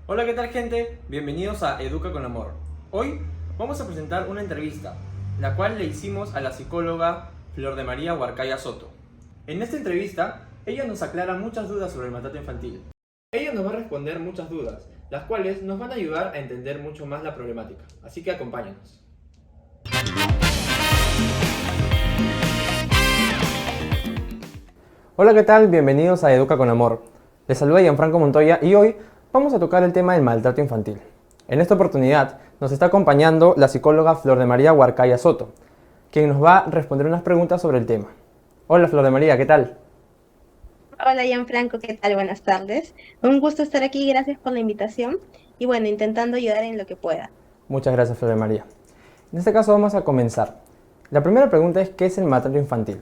Hola, ¿qué tal, gente? Bienvenidos a Educa con Amor. Hoy vamos a presentar una entrevista, la cual le hicimos a la psicóloga Flor de María Huarcaya Soto. En esta entrevista, ella nos aclara muchas dudas sobre el maltrato infantil. Ella nos va a responder muchas dudas, las cuales nos van a ayudar a entender mucho más la problemática. Así que acompáñanos. Hola, ¿qué tal? Bienvenidos a Educa con Amor. Les saluda Gianfranco Montoya y hoy vamos a tocar el tema del maltrato infantil. En esta oportunidad nos está acompañando la psicóloga Flor de María Huarcaya Soto, quien nos va a responder unas preguntas sobre el tema. Hola, Flor de María, ¿qué tal? Hola, Gianfranco, ¿qué tal? Buenas tardes. Un gusto estar aquí, gracias por la invitación y bueno, intentando ayudar en lo que pueda. Muchas gracias, Flor de María. En este caso vamos a comenzar. La primera pregunta es, ¿qué es el maltrato infantil?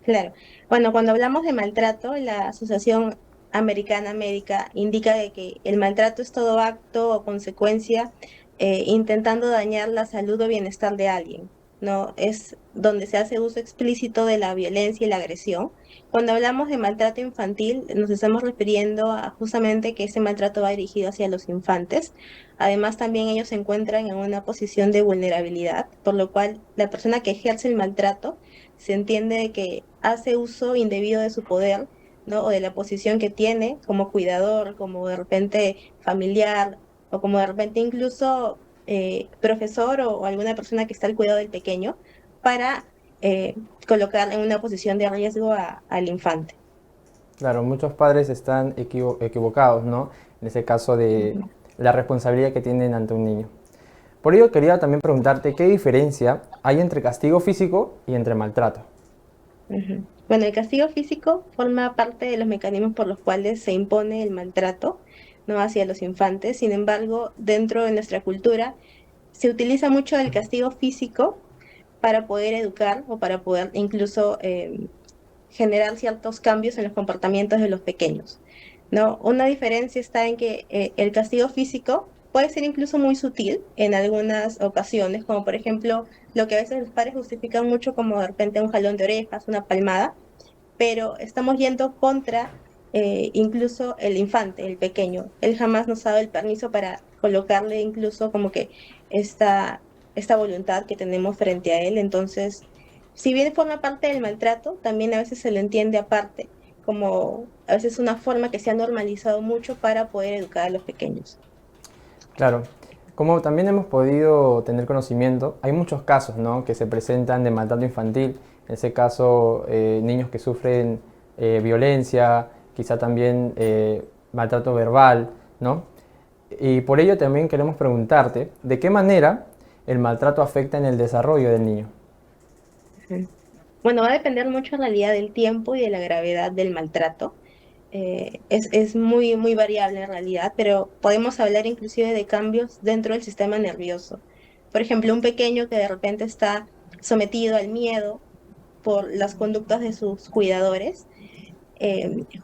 Claro. Bueno, cuando hablamos de maltrato, la Asociación Americana Médica indica de que el maltrato es todo acto o consecuencia intentando dañar la salud o bienestar de alguien, ¿no? Es donde se hace uso explícito de la violencia y la agresión. Cuando hablamos de maltrato infantil, nos estamos refiriendo a justamente que ese maltrato va dirigido hacia los infantes. Además, también ellos se encuentran en una posición de vulnerabilidad, por lo cual la persona que ejerce el maltrato se entiende que hace uso indebido de su poder, ¿no? O de la posición que tiene como cuidador, como de repente familiar, o como de repente incluso profesor o alguna persona que está al cuidado del pequeño, para colocar en una posición de riesgo al infante. Claro, muchos padres están equivocados, ¿no? En ese caso de Ujú. la responsabilidad que tienen ante un niño. Por ello quería también preguntarte qué diferencia hay entre castigo físico y entre maltrato. Ujú. Bueno, el castigo físico forma parte de los mecanismos por los cuales se impone el maltrato, ¿no? Hacia los infantes. Sin embargo, dentro de nuestra cultura se utiliza mucho el castigo físico para poder educar o para poder incluso generar ciertos cambios en los comportamientos de los pequeños, ¿no? Una diferencia está en que el castigo físico puede ser incluso muy sutil en algunas ocasiones, como por ejemplo lo que a veces los padres justifican mucho como de repente un jalón de orejas, una palmada, pero estamos yendo contra incluso el infante, el pequeño. Él jamás nos ha dado el permiso para colocarle incluso como que esta, esta voluntad que tenemos frente a él. Entonces, si bien forma parte del maltrato, también a veces se lo entiende aparte, como a veces una forma que se ha normalizado mucho para poder educar a los pequeños. Claro, como también hemos podido tener conocimiento, hay muchos casos, ¿no?, que se presentan de maltrato infantil. En ese caso, niños que sufren violencia, quizá también maltrato verbal, ¿no? Y por ello también queremos preguntarte, ¿de qué manera el maltrato afecta en el desarrollo del niño? Ujú. Bueno, va a depender mucho en realidad del tiempo y de la gravedad del maltrato. Es muy, muy variable en realidad, pero podemos hablar inclusive de cambios dentro del sistema nervioso. Por ejemplo, un pequeño que de repente está sometido al miedo por las conductas de sus cuidadores,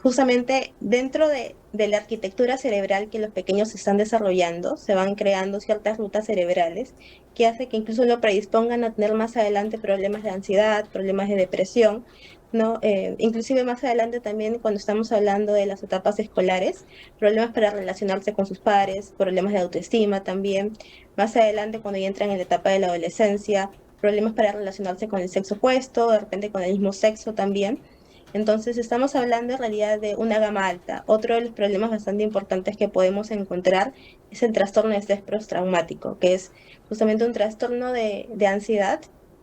justamente dentro de la arquitectura cerebral que los pequeños están desarrollando, se van creando ciertas rutas cerebrales que hace que incluso lo predispongan a tener más adelante problemas de ansiedad, problemas de depresión, ¿no? Inclusive más adelante también cuando estamos hablando de las etapas escolares, problemas para relacionarse con sus pares, problemas de autoestima también, más adelante cuando ya entran en la etapa de la adolescencia, problemas para relacionarse con el sexo opuesto, de repente con el mismo sexo también. Entonces, estamos hablando en realidad de una gama alta. Otro de los problemas bastante importantes que podemos encontrar es el trastorno de estrés postraumático, que es justamente un trastorno de ansiedad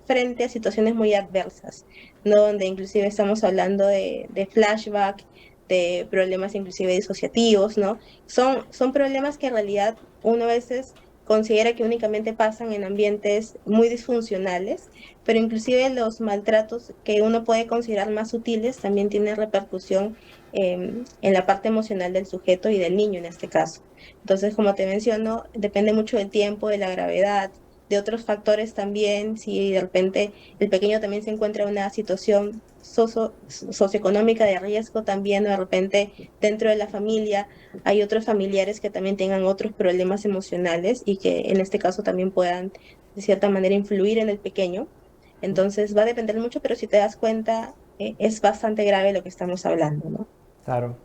frente a situaciones muy adversas, ¿no? Donde inclusive estamos hablando de flashback, de problemas inclusive disociativos, ¿no? Son problemas que en realidad uno a veces considera que únicamente pasan en ambientes muy disfuncionales, pero inclusive los maltratos que uno puede considerar más sutiles también tienen repercusión en la parte emocional del sujeto y del niño en este caso. Entonces, como te menciono, depende mucho del tiempo, de la gravedad, de otros factores también, si de repente el pequeño también se encuentra en una situación socioeconómica de riesgo también, o de repente dentro de la familia hay otros familiares que también tengan otros problemas emocionales y que en este caso también puedan de cierta manera influir en el pequeño. Entonces va a depender mucho, pero si te das cuenta, es bastante grave lo que estamos hablando, ¿no? Claro.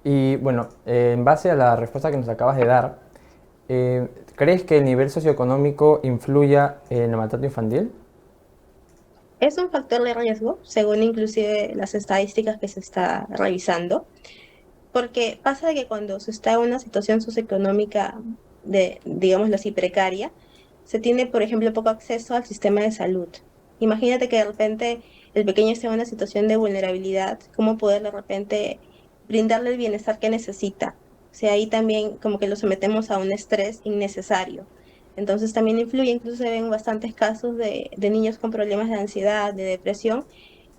Y bueno, en base a la respuesta que nos acabas de dar, ¿crees que el nivel socioeconómico influya en el maltrato infantil? Es un factor de riesgo, según inclusive las estadísticas que se está revisando, porque pasa que cuando se está en una situación socioeconómica de, digámoslo así, precaria, se tiene, por ejemplo, poco acceso al sistema de salud. Imagínate que de repente el pequeño esté en una situación de vulnerabilidad, cómo poder de repente brindarle el bienestar que necesita. O sea, ahí también como que lo sometemos a un estrés innecesario. Entonces también influye, incluso se ven bastantes casos de niños con problemas de ansiedad, de depresión,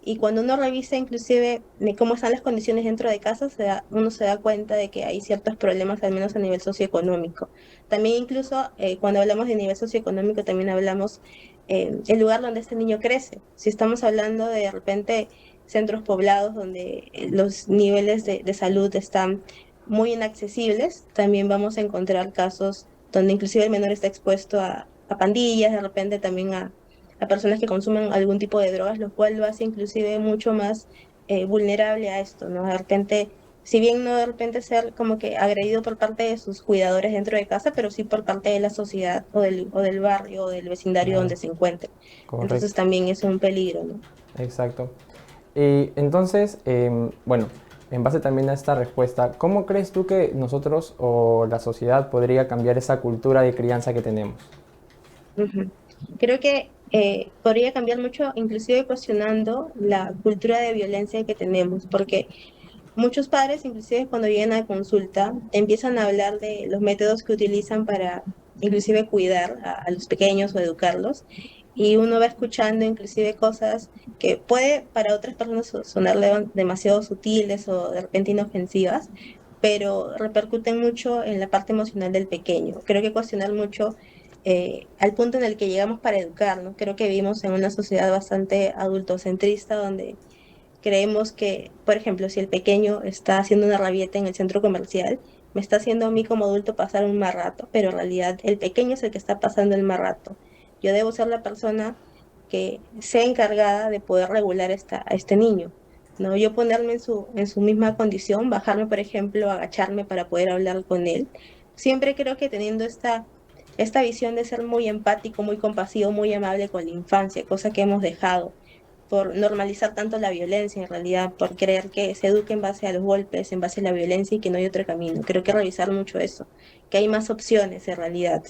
y cuando uno revisa inclusive de cómo están las condiciones dentro de casa, uno se da cuenta de que hay ciertos problemas, al menos a nivel socioeconómico. También incluso cuando hablamos de nivel socioeconómico, también hablamos el lugar donde este niño crece. Si estamos hablando de repente centros poblados donde los niveles de salud están muy inaccesibles, también vamos a encontrar casos donde inclusive el menor está expuesto a pandillas, de repente también a personas que consumen algún tipo de drogas, lo cual lo hace inclusive mucho más vulnerable a esto, ¿no? De repente, si bien no de repente ser como que agredido por parte de sus cuidadores dentro de casa, pero sí por parte de la sociedad o del barrio o del vecindario donde Claro, se encuentre. Entonces correcto, también es un peligro, ¿no? exacto. Y entonces, bueno, en base también a esta respuesta, ¿cómo crees tú que nosotros o la sociedad podría cambiar esa cultura de crianza que tenemos? Ujú. Creo que podría cambiar mucho, inclusive cuestionando la cultura de violencia que tenemos, porque muchos padres, inclusive cuando llegan a consulta, empiezan a hablar de los métodos que utilizan para inclusive cuidar a los pequeños o educarlos. Y uno va escuchando inclusive cosas que puede para otras personas sonarle demasiado sutiles o de repente inofensivas, pero repercuten mucho en la parte emocional del pequeño. Creo que cuestionar mucho al punto en el que llegamos para educarnos. Creo que vivimos en una sociedad bastante adultocentrista donde creemos que, por ejemplo, si el pequeño está haciendo una rabieta en el centro comercial, me está haciendo a mí como adulto pasar un mal rato, pero en realidad el pequeño es el que está pasando el mal rato. Yo debo ser la persona que sea encargada de poder regular a este niño, ¿no? Yo ponerme en su misma condición, bajarme, por ejemplo, agacharme para poder hablar con él. Siempre creo que teniendo esta visión de ser muy empático, muy compasivo, muy amable con la infancia, cosa que hemos dejado por normalizar tanto la violencia, en realidad, por creer que se eduque en base a los golpes, en base a la violencia y que no hay otro camino. Creo que revisar mucho eso, que hay más opciones en realidad,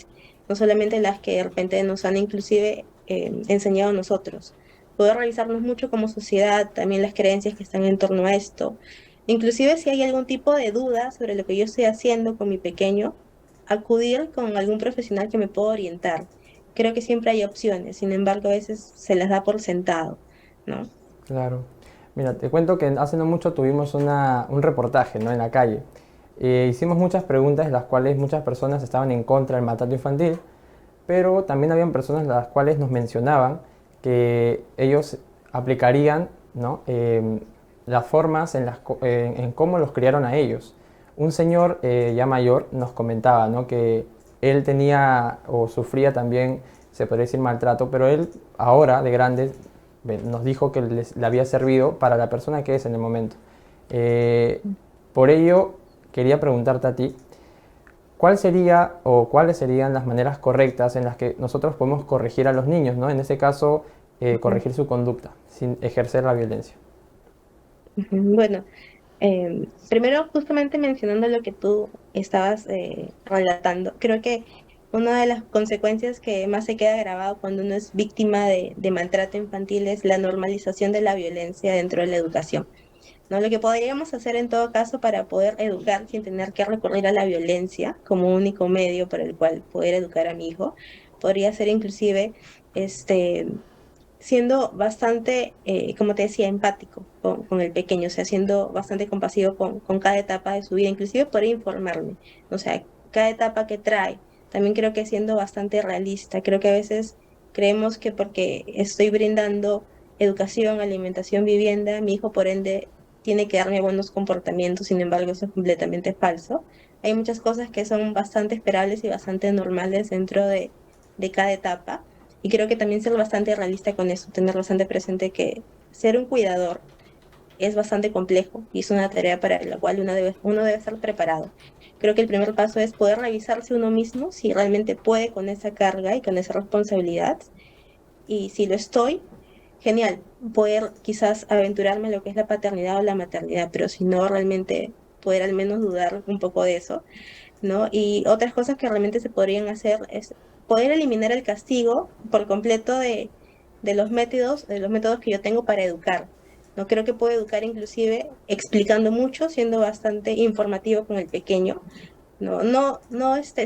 no solamente las que de repente nos han inclusive enseñado a nosotros. Poder revisarnos mucho como sociedad, también las creencias que están en torno a esto. Inclusive si hay algún tipo de duda sobre lo que yo estoy haciendo con mi pequeño, acudir con algún profesional que me pueda orientar. Creo que siempre hay opciones, sin embargo, a veces se las da por sentado, ¿no? Claro. Mira, te cuento que hace no mucho tuvimos un reportaje, ¿no?, en la calle. Hicimos muchas preguntas, en las cuales muchas personas estaban en contra del maltrato infantil, pero también habían personas las cuales nos mencionaban que ellos aplicarían, ¿no?, las formas en cómo los criaron a ellos. Un señor ya mayor nos comentaba, ¿no?, que él tenía o sufría también, se podría decir, maltrato, pero él ahora, de grande, nos dijo que le había servido para la persona que es en el momento. Eh, por ello, quería preguntarte a ti, ¿cuál sería o cuáles serían las maneras correctas en las que nosotros podemos corregir a los niños, ¿no? En este caso, corregir su conducta sin ejercer la violencia. Bueno, primero justamente mencionando lo que tú estabas relatando, creo que una de las consecuencias que más se queda grabado cuando uno es víctima de maltrato infantil es la normalización de la violencia dentro de la educación, ¿no? Lo que podríamos hacer en todo caso para poder educar sin tener que recurrir a la violencia como único medio para el cual poder educar a mi hijo, podría ser inclusive este siendo bastante, como te decía, empático con el pequeño, o sea, siendo bastante compasivo con cada etapa de su vida, inclusive por informarme, o sea, cada etapa que trae. También creo que siendo bastante realista, creo que a veces creemos que porque estoy brindando educación, alimentación, vivienda, mi hijo por ende tiene que darme buenos comportamientos, sin embargo, eso es completamente falso. Hay muchas cosas que son bastante esperables y bastante normales dentro de cada etapa y creo que también ser bastante realista con eso, tener bastante presente que ser un cuidador es bastante complejo y es una tarea para la cual uno debe estar preparado. Creo que el primer paso es poder revisarse uno mismo si realmente puede con esa carga y con esa responsabilidad. Y si lo estoy, genial, poder quizás aventurarme en lo que es la paternidad o la maternidad, pero si no, realmente poder al menos dudar un poco de eso, ¿no? Y otras cosas que realmente se podrían hacer es poder eliminar el castigo por completo de los métodos que yo tengo para educar. No creo que puedo educar inclusive explicando mucho, siendo bastante informativo con el pequeño. No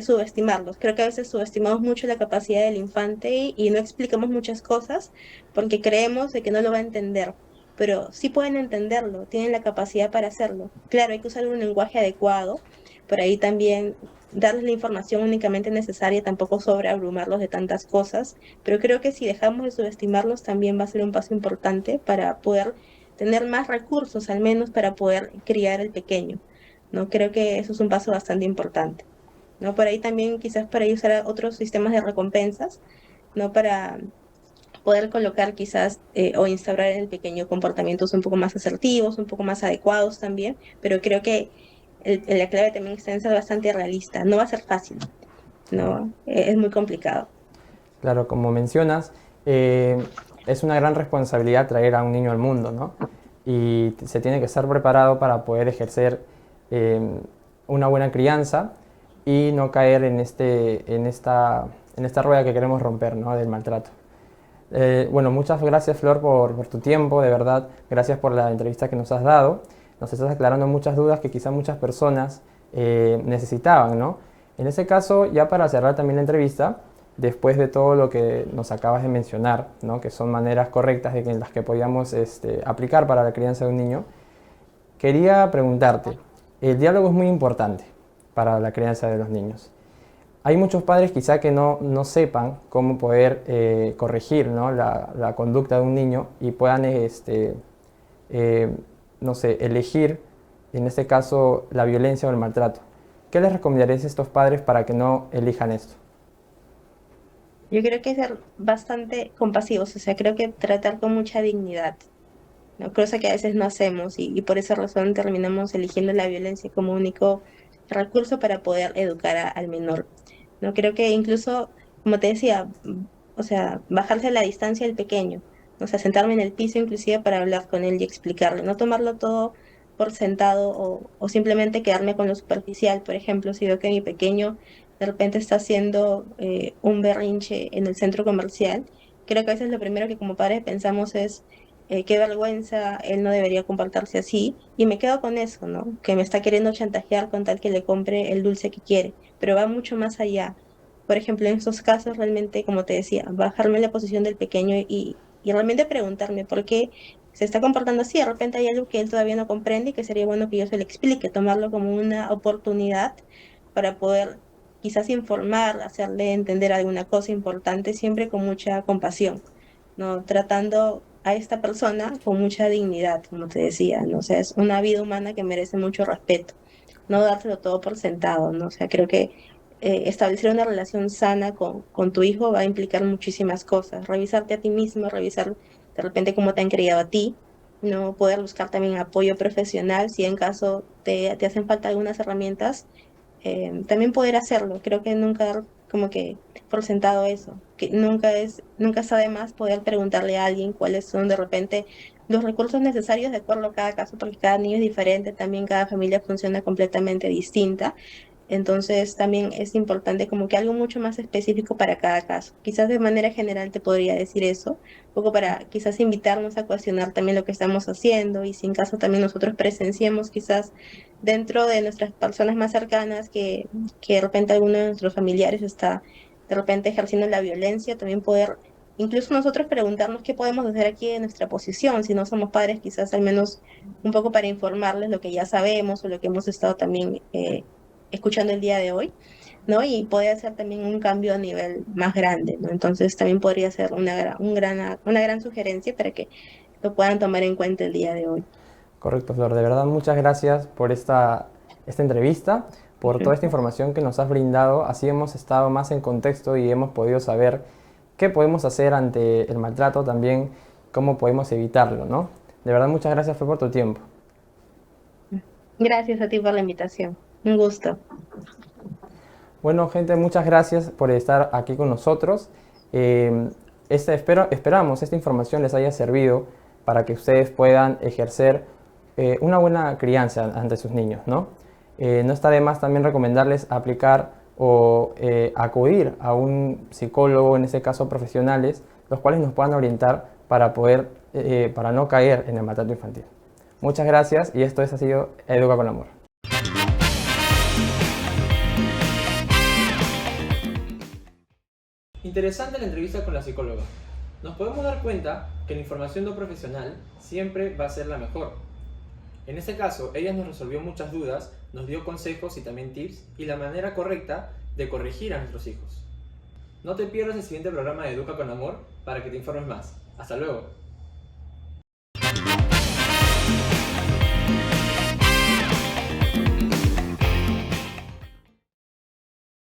subestimarlos. Creo que a veces subestimamos mucho la capacidad del infante y no explicamos muchas cosas porque creemos de que no lo va a entender. Pero sí pueden entenderlo, tienen la capacidad para hacerlo. Claro, hay que usar un lenguaje adecuado, por ahí también darles la información únicamente necesaria, tampoco sobreabrumarlos de tantas cosas, pero creo que si dejamos de subestimarlos también va a ser un paso importante para poder tener más recursos, al menos para poder criar al pequeño. ¿No? Creo que eso es un paso bastante importante. ¿No? Por ahí también quizás para ahí usar otros sistemas de recompensas, ¿no? Para poder colocar quizás o instaurar en el pequeño comportamientos un poco más asertivos, un poco más adecuados también, pero creo que la clave también está en ser bastante realista. No va a ser fácil, ¿no? Es muy complicado. Claro, como mencionas, es una gran responsabilidad traer a un niño al mundo, ¿no? Y se tiene que estar preparado para poder ejercer eh, una buena crianza y no caer en esta rueda que queremos romper, ¿no? Del maltrato. Bueno, muchas gracias, Flor, por tu tiempo, de verdad. Gracias por la entrevista que nos has dado. Nos estás aclarando muchas dudas que quizás muchas personas necesitaban, ¿no? En ese caso, ya para cerrar también la entrevista, después de todo lo que nos acabas de mencionar, ¿no? Que son maneras correctas en las que podíamos aplicar para la crianza de un niño, quería preguntarte, el diálogo es muy importante para la crianza de los niños. Hay muchos padres quizá que no sepan cómo poder corregir, ¿no? La conducta de un niño y puedan, eh, no sé, elegir, en este caso, la violencia o el maltrato. ¿Qué les recomendarías a estos padres para que no elijan esto? Yo creo que ser bastante compasivos, o sea, creo que tratar con mucha dignidad, ¿no? Cosa que a veces no hacemos y por esa razón terminamos eligiendo la violencia como único recurso para poder educar al menor. No creo que incluso, como te decía, o sea, bajarse la distancia al pequeño, o sea, sentarme en el piso inclusive para hablar con él y explicarle, no tomarlo todo por sentado o simplemente quedarme con lo superficial. Por ejemplo, si veo que mi pequeño de repente está haciendo un berrinche en el centro comercial, creo que a veces lo primero que como padres pensamos es qué vergüenza, él no debería comportarse así, y me quedo con eso, ¿no? Que me está queriendo chantajear con tal que le compre el dulce que quiere, pero va mucho más allá. Por ejemplo, en estos casos realmente, como te decía, bajarme en la posición del pequeño y realmente preguntarme por qué se está comportando así. De repente hay algo que él todavía no comprende y que sería bueno que yo se le explique, tomarlo como una oportunidad para poder quizás informar, hacerle entender alguna cosa importante, siempre con mucha compasión, ¿no? Tratando a esta persona con mucha dignidad, como te decía, ¿no? O sea, es una vida humana que merece mucho respeto, no dárselo todo por sentado, ¿no? O sea, creo que establecer una relación sana con tu hijo va a implicar muchísimas cosas, revisarte a ti mismo, revisar de repente cómo te han criado a ti, ¿no? Poder buscar también apoyo profesional, si en caso te hacen falta algunas herramientas, también poder hacerlo. Creo que nunca dar como que por sentado eso, que nunca está de más poder preguntarle a alguien cuáles son de repente los recursos necesarios de acuerdo a cada caso, porque cada niño es diferente, también cada familia funciona completamente distinta. Entonces también es importante como que algo mucho más específico para cada caso. Quizás de manera general te podría decir eso, un poco para quizás invitarnos a cuestionar también lo que estamos haciendo y si en caso también nosotros presenciemos quizás dentro de nuestras personas más cercanas que de repente alguno de nuestros familiares está de repente ejerciendo la violencia, también poder incluso nosotros preguntarnos qué podemos hacer aquí en nuestra posición, si no somos padres, quizás al menos un poco para informarles lo que ya sabemos o lo que hemos estado también escuchando el día de hoy, ¿no? Y puede hacer también un cambio a nivel más grande, ¿no? Entonces también podría ser una gran sugerencia para que lo puedan tomar en cuenta el día de hoy. Correcto, Flor. De verdad, muchas gracias por esta entrevista, por toda esta Ujú. información que nos has brindado. Así hemos estado más en contexto y hemos podido saber qué podemos hacer ante el maltrato también cómo podemos evitarlo, ¿no? De verdad, muchas gracias por tu tiempo. Gracias a ti por la invitación. Un gusto. Bueno, gente, muchas gracias por estar aquí con nosotros. Esperamos esta información les haya servido para que ustedes puedan ejercer una buena crianza ante sus niños, ¿no? No está de más también recomendarles aplicar o acudir a un psicólogo, en este caso profesionales, los cuales nos puedan orientar para para no caer en el maltrato infantil. Muchas gracias y esto ha sido Educa con Amor. Interesante la entrevista con la psicóloga. Nos podemos dar cuenta que la información de un profesional siempre va a ser la mejor. En este caso, ella nos resolvió muchas dudas, nos dio consejos y también tips y la manera correcta de corregir a nuestros hijos. No te pierdas el siguiente programa de Educa con Amor para que te informes más. Hasta luego.